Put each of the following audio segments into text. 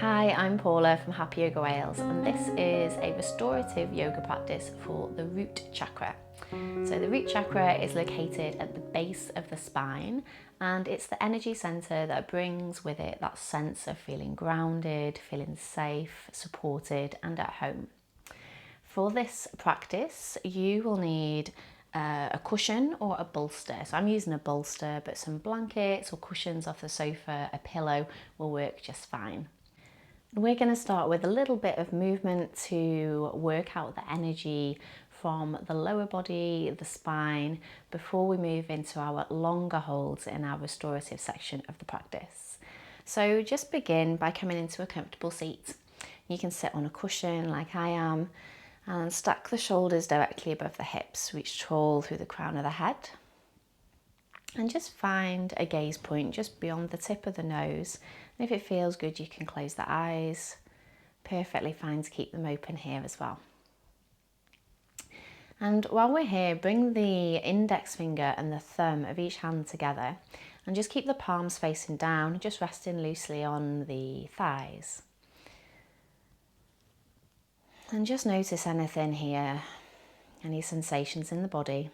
Hi, I'm Paula from Happy Yoga Wales, and this is a restorative yoga practice for the root chakra. So the root chakra is located at the base of the spine, and it's the energy center that brings with it that sense of feeling grounded, feeling safe, supported, and at home. For this practice, you will need a cushion or a bolster. So I'm using a bolster, but some blankets or cushions off the sofa, a pillow will work just fine. We're going to start with a little bit of movement to work out the energy from the lower body, the spine, before we move into our longer holds in our restorative section of the practice. So just begin by coming into a comfortable seat. You can sit on a cushion like I am and stack the shoulders directly above the hips, reach tall through the crown of the head. And just find a gaze point just beyond the tip of the nose. And if it feels good, you can close the eyes. Perfectly fine to keep them open here as well. And while we're here, bring the index finger and the thumb of each hand together and just keep the palms facing down, just resting loosely on the thighs. And just notice anything here, any sensations in the body.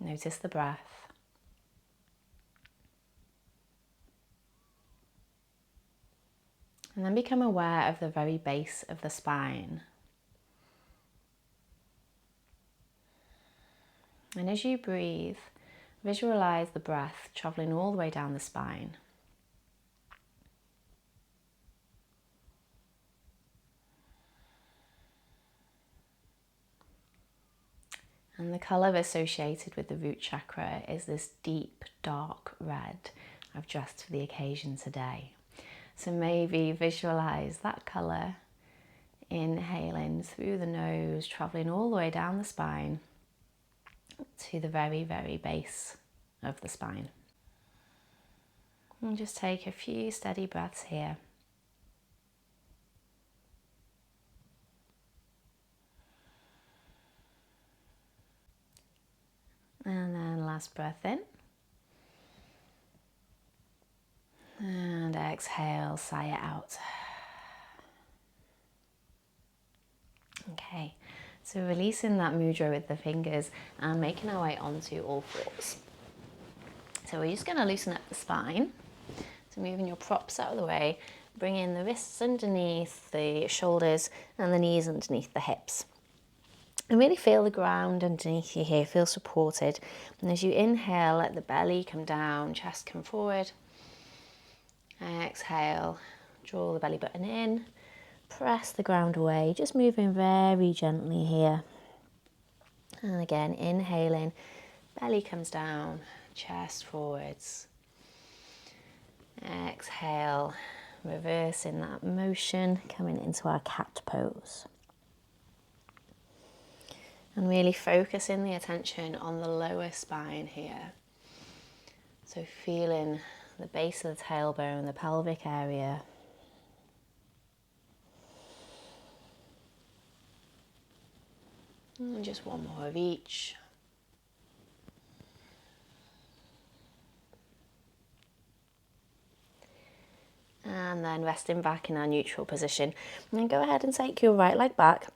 Notice the breath. And then become aware of the very base of the spine. And as you breathe, visualize the breath traveling all the way down the spine. And the colour associated with the root chakra is this deep, dark red I've dressed for the occasion today. So maybe visualise that colour, inhaling through the nose, travelling all the way down the spine to the very, very base of the spine. And just take a few steady breaths here. And then last breath in. And exhale, sigh it out. Okay, so releasing that mudra with the fingers and making our way onto all fours. So we're just going to loosen up the spine. So moving your props out of the way, bringing the wrists underneath the shoulders and the knees underneath the hips. And really feel the ground underneath you here, feel supported. And as you inhale, let the belly come down, chest come forward. Exhale, draw the belly button in, press the ground away, just moving very gently here. And again, inhaling, belly comes down, chest forwards. Exhale, reversing that motion, coming into our cat pose. And really focusing the attention on the lower spine here. So feeling the base of the tailbone, the pelvic area. And just one more of each. And then resting back in our neutral position. And then go ahead and take your right leg back.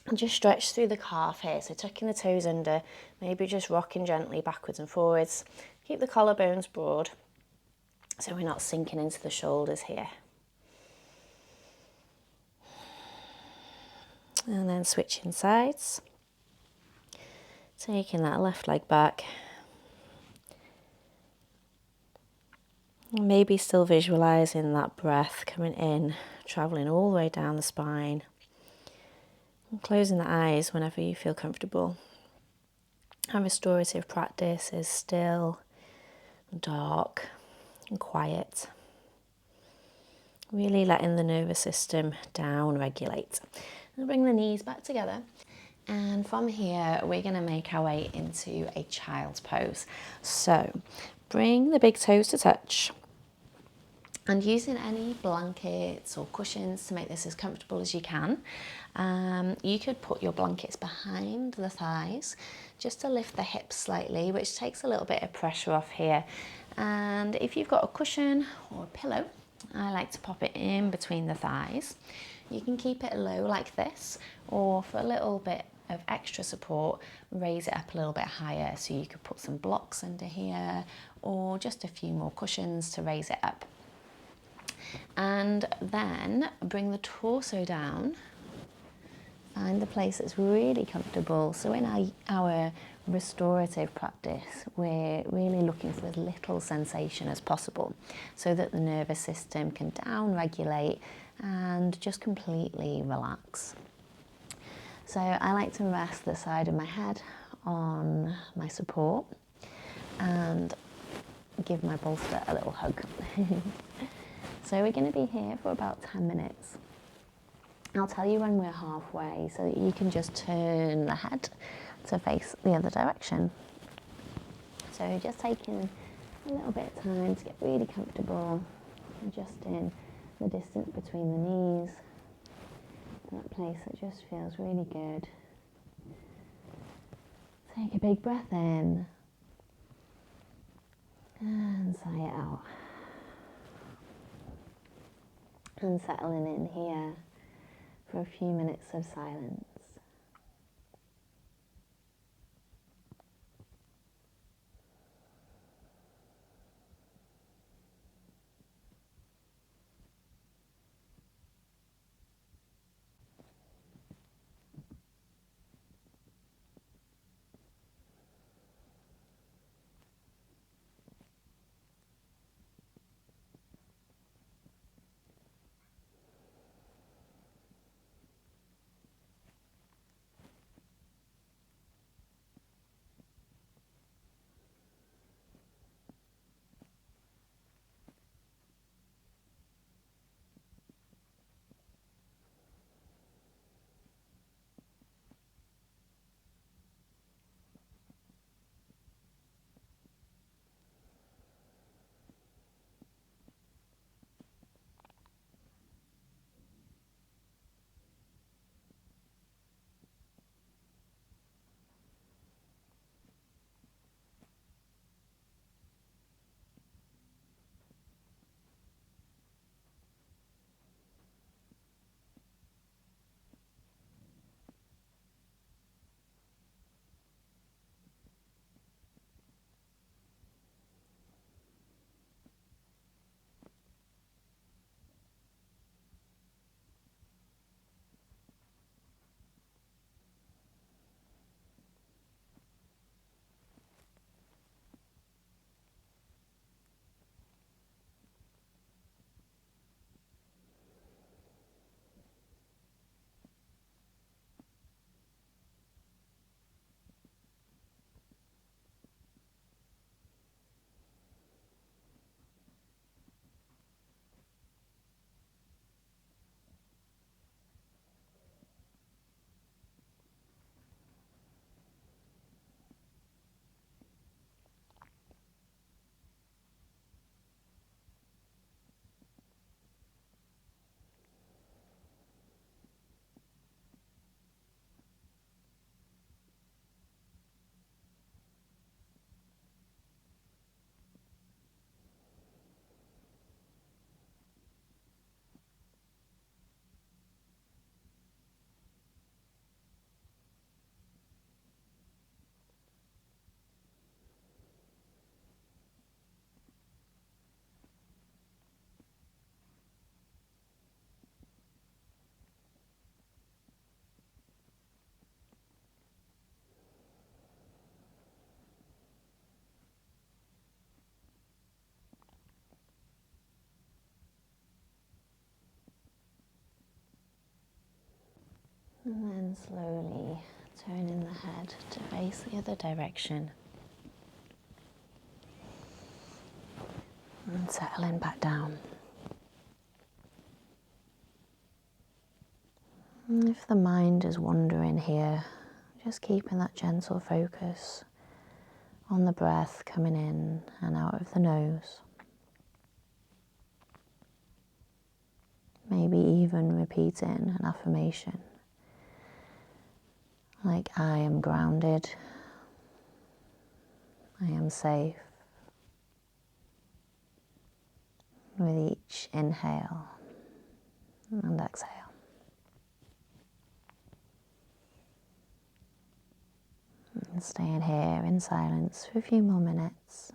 And just stretch through the calf here. So tucking the toes under, maybe just rocking gently backwards and forwards. Keep the collarbones broad, so we're not sinking into the shoulders here. And then switching sides. Taking that left leg back. Maybe still visualising that breath coming in, travelling all the way down the spine. And closing the eyes whenever you feel comfortable. Our restorative practice is still, dark and quiet. Really letting the nervous system down regulate. And bring the knees back together. And from here, we're going to make our way into a child's pose. So bring the big toes to touch. And using any blankets or cushions to make this as comfortable as you can. You could put your blankets behind the thighs just to lift the hips slightly, which takes a little bit of pressure off here. And if you've got a cushion or a pillow, I like to pop it in between the thighs. You can keep it low like this, or for a little bit of extra support, raise it up a little bit higher, so you could put some blocks under here or just a few more cushions to raise it up. And then bring the torso down. Find the place that's really comfortable. So in our restorative practice, we're really looking for as little sensation as possible so that the nervous system can down-regulate and just completely relax. So I like to rest the side of my head on my support and give my bolster a little hug. So we're going to be here for about 10 minutes. I'll tell you when we're halfway so that you can just turn the head to face the other direction. So just taking a little bit of time to get really comfortable, adjusting the distance between the knees, that place that just feels really good. Take a big breath in and sigh it out. And settling in here for a few minutes of silence. And then slowly turning the head to face the other direction. And settling back down. And if the mind is wandering here, just keeping that gentle focus on the breath coming in and out of the nose. Maybe even repeating an affirmation like, I am grounded, I am safe, with each inhale and exhale. And staying here in silence for a few more minutes.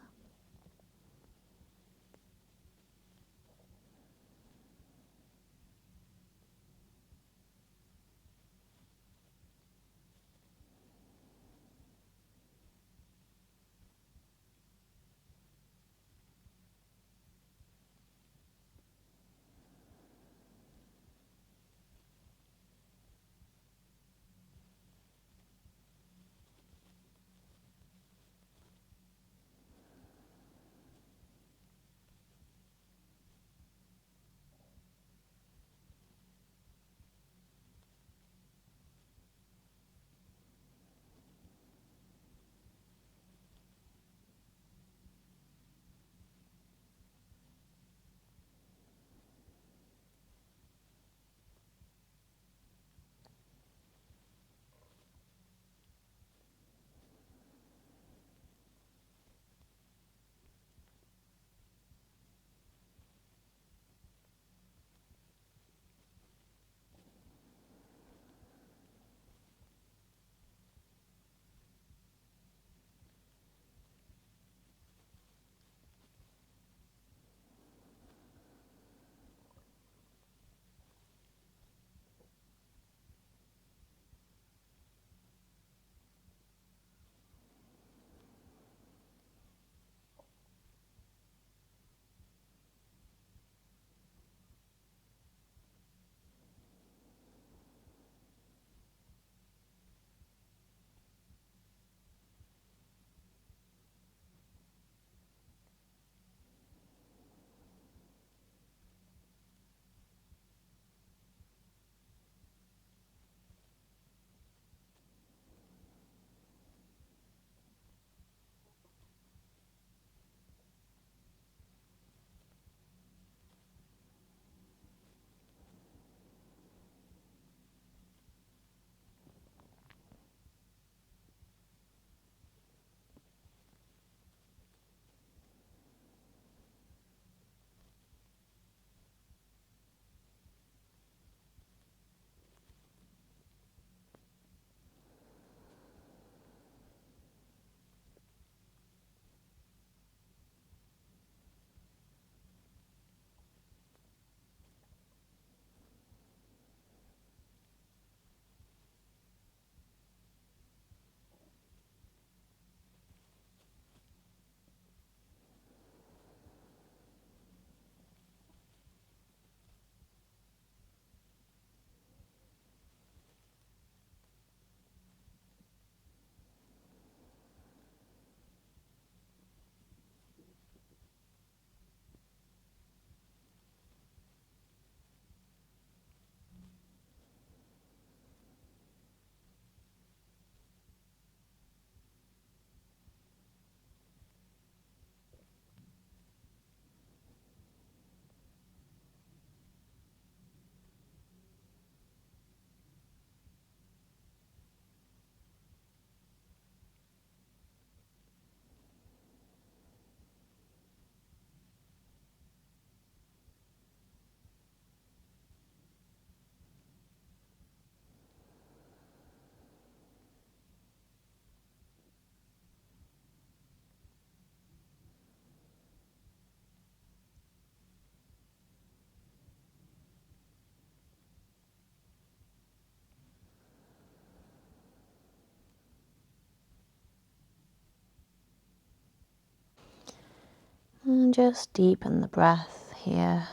And just deepen the breath here.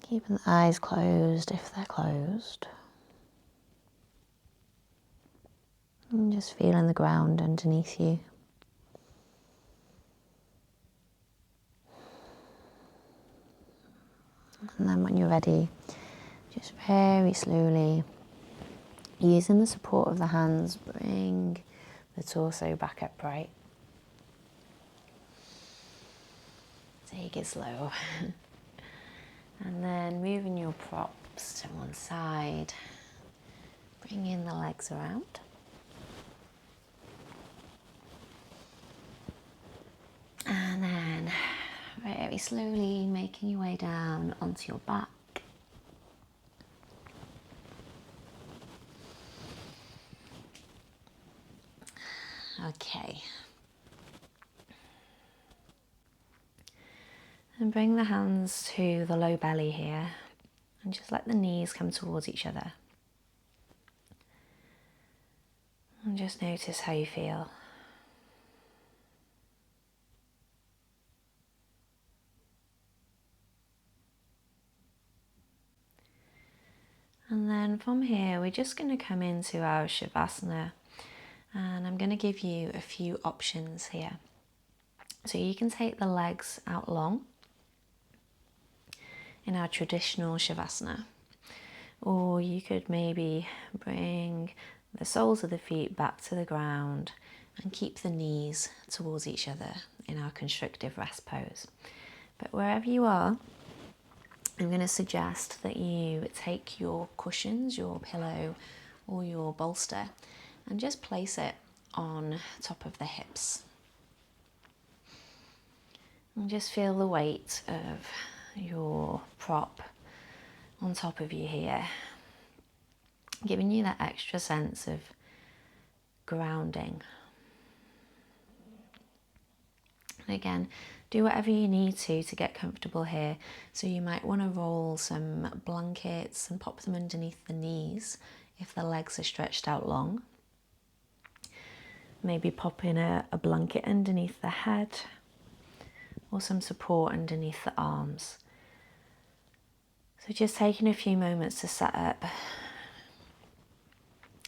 Keeping the eyes closed if they're closed. And just feeling the ground underneath you. And then when you're ready, just very slowly, using the support of the hands, bring the torso back upright. Take it slow. And then moving your props to one side, bringing the legs around. And then slowly making your way down onto your back. Okay. And bring the hands to the low belly here and just let the knees come towards each other. And just notice how you feel. And then from here, we're just going to come into our Shavasana, and I'm going to give you a few options here. So you can take the legs out long in our traditional Shavasana, or you could maybe bring the soles of the feet back to the ground and keep the knees towards each other in our constructive rest pose. But wherever you are, I'm going to suggest that you take your cushions, your pillow or your bolster, and just place it on top of the hips. And just feel the weight of your prop on top of you here, giving you that extra sense of grounding. And again, do whatever you need to get comfortable here. So you might want to roll some blankets and pop them underneath the knees if the legs are stretched out long. Maybe pop in a blanket underneath the head or some support underneath the arms. So just taking a few moments to set up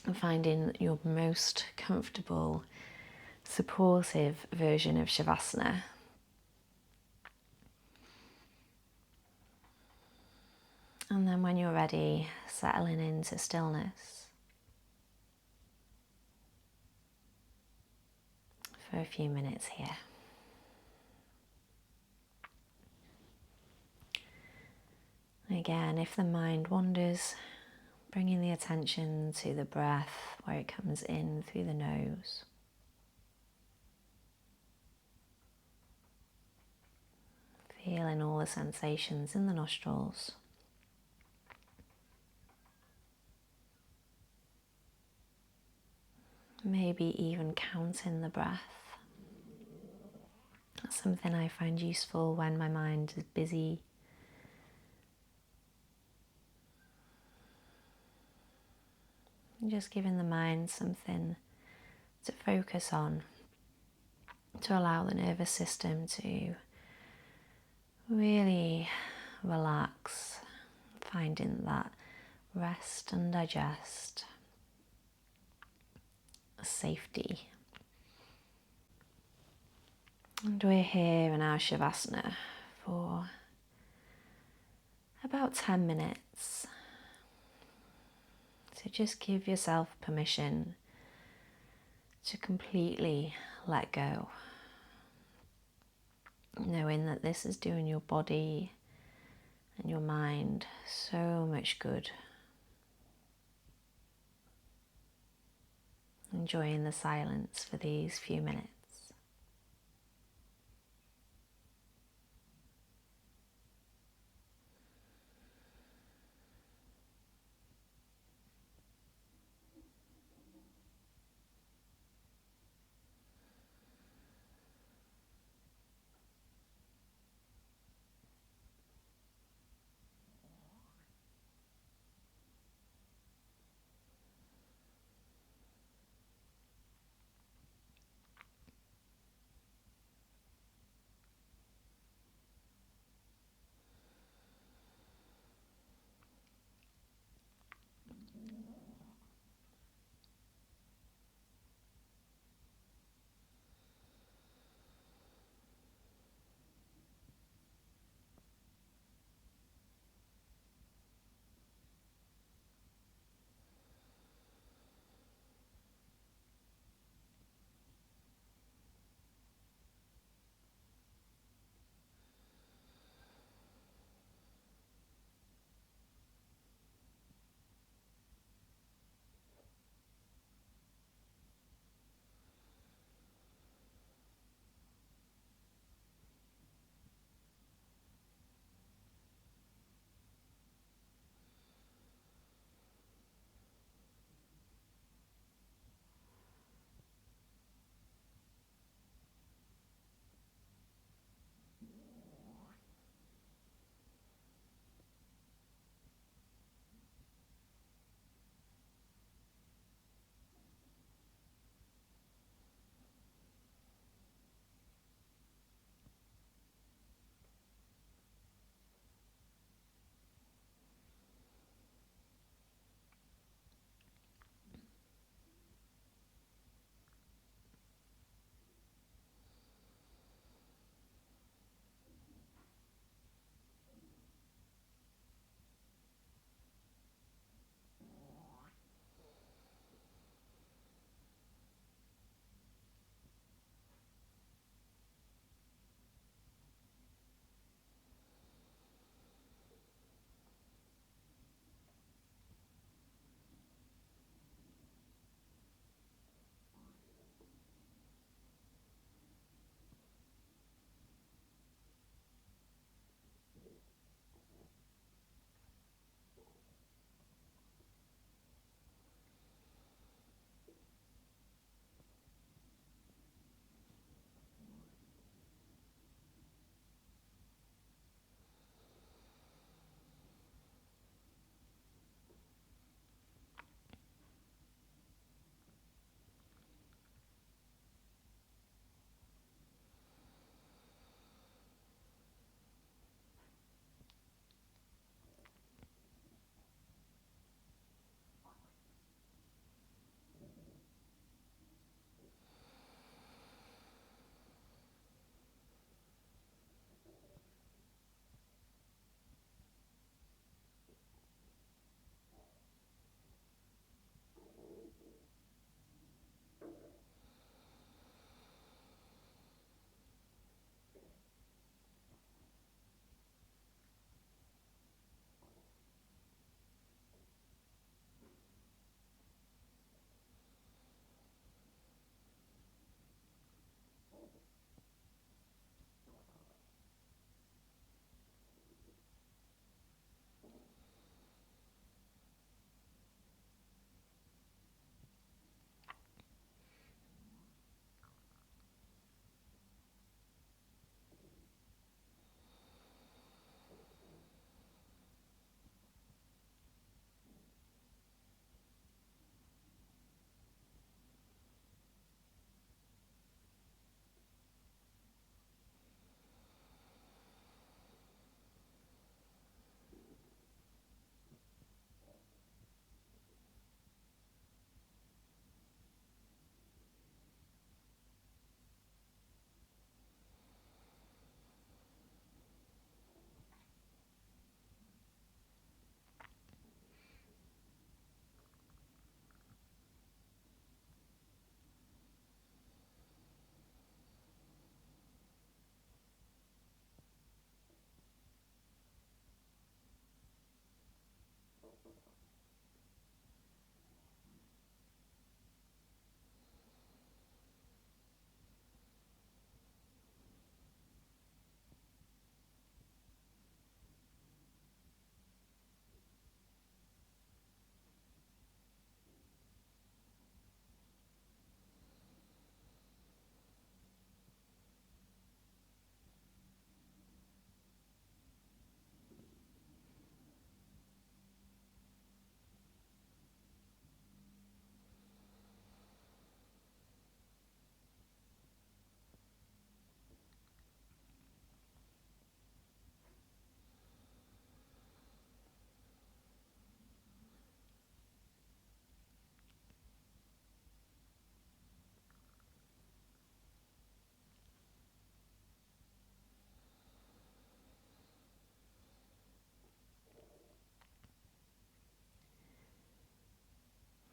and finding your most comfortable, supportive version of Shavasana. And then when you're ready, settling into stillness for a few minutes here. Again, if the mind wanders, bringing the attention to the breath where it comes in through the nose. Feeling all the sensations in the nostrils. Maybe even counting the breath. That's something I find useful when my mind is busy. Just giving the mind something to focus on, to allow the nervous system to really relax, finding that rest and digest, safety. And we're here in our Shavasana for about 10 minutes. So just give yourself permission to completely let go, knowing that this is doing your body and your mind so much good. Enjoying the silence for these few minutes.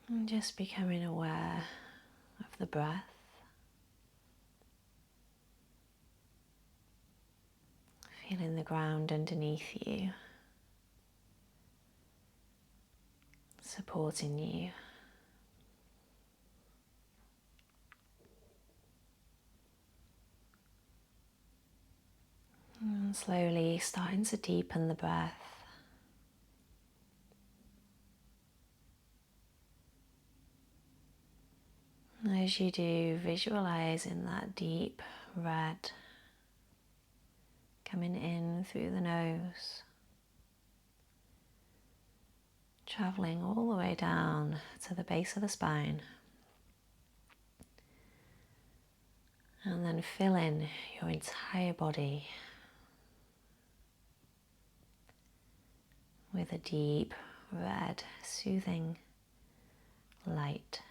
And just becoming aware of the breath. Feeling the ground underneath you, supporting you. And slowly starting to deepen the breath. As you do, visualizing that deep red coming in through the nose, traveling all the way down to the base of the spine, and then filling your entire body with a deep red, soothing light.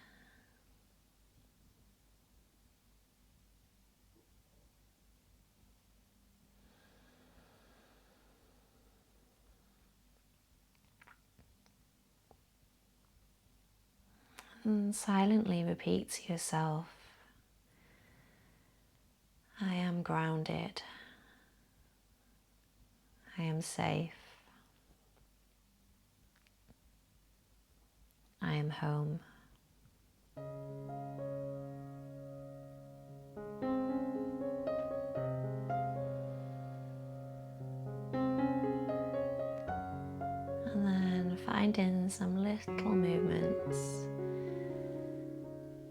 And silently repeat to yourself, I am grounded. I am safe. I am home. And then finding some little movements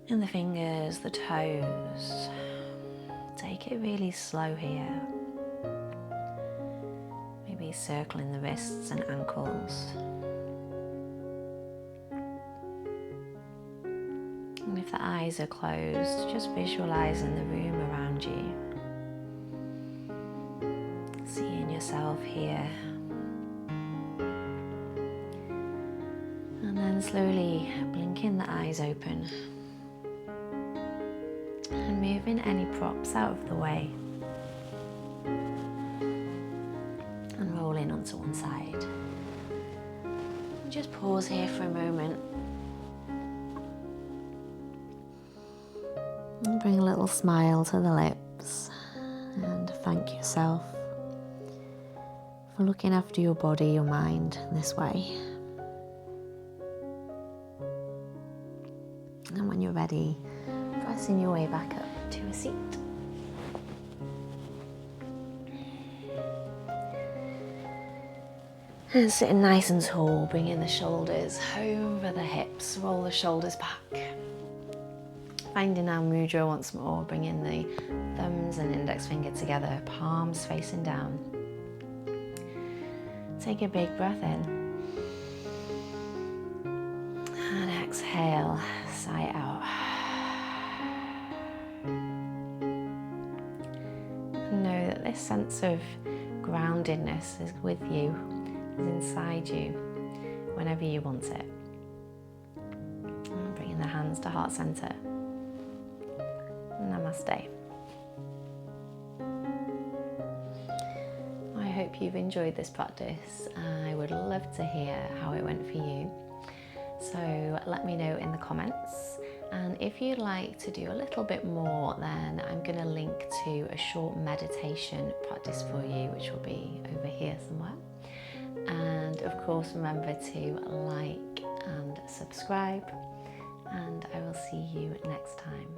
in the fingers, the toes. Take it really slow here. Maybe circling the wrists and ankles. And if the eyes are closed, just visualizing the room around you. Seeing yourself here. And then slowly blinking the eyes open. And moving any props out of the way. And rolling onto one side. Just pause here for a moment. And bring a little smile to the lips. And thank yourself for looking after your body, your mind this way. And when you're ready, pressing your way back up to a seat. And sitting nice and tall, bringing the shoulders over the hips, roll the shoulders back. Finding our mudra once more, bringing the thumbs and index finger together, palms facing down. Take a big breath in. And exhale, sigh out. Know that this sense of groundedness is with you, is inside you, whenever you want it. And bringing the hands to heart center. Namaste. I hope you've enjoyed this practice. I would love to hear how it went for you. So let me know in the comments. And if you'd like to do a little bit more, then I'm going to link to a short meditation practice for you, which will be over here somewhere. And of course, remember to like and subscribe. And I will see you next time.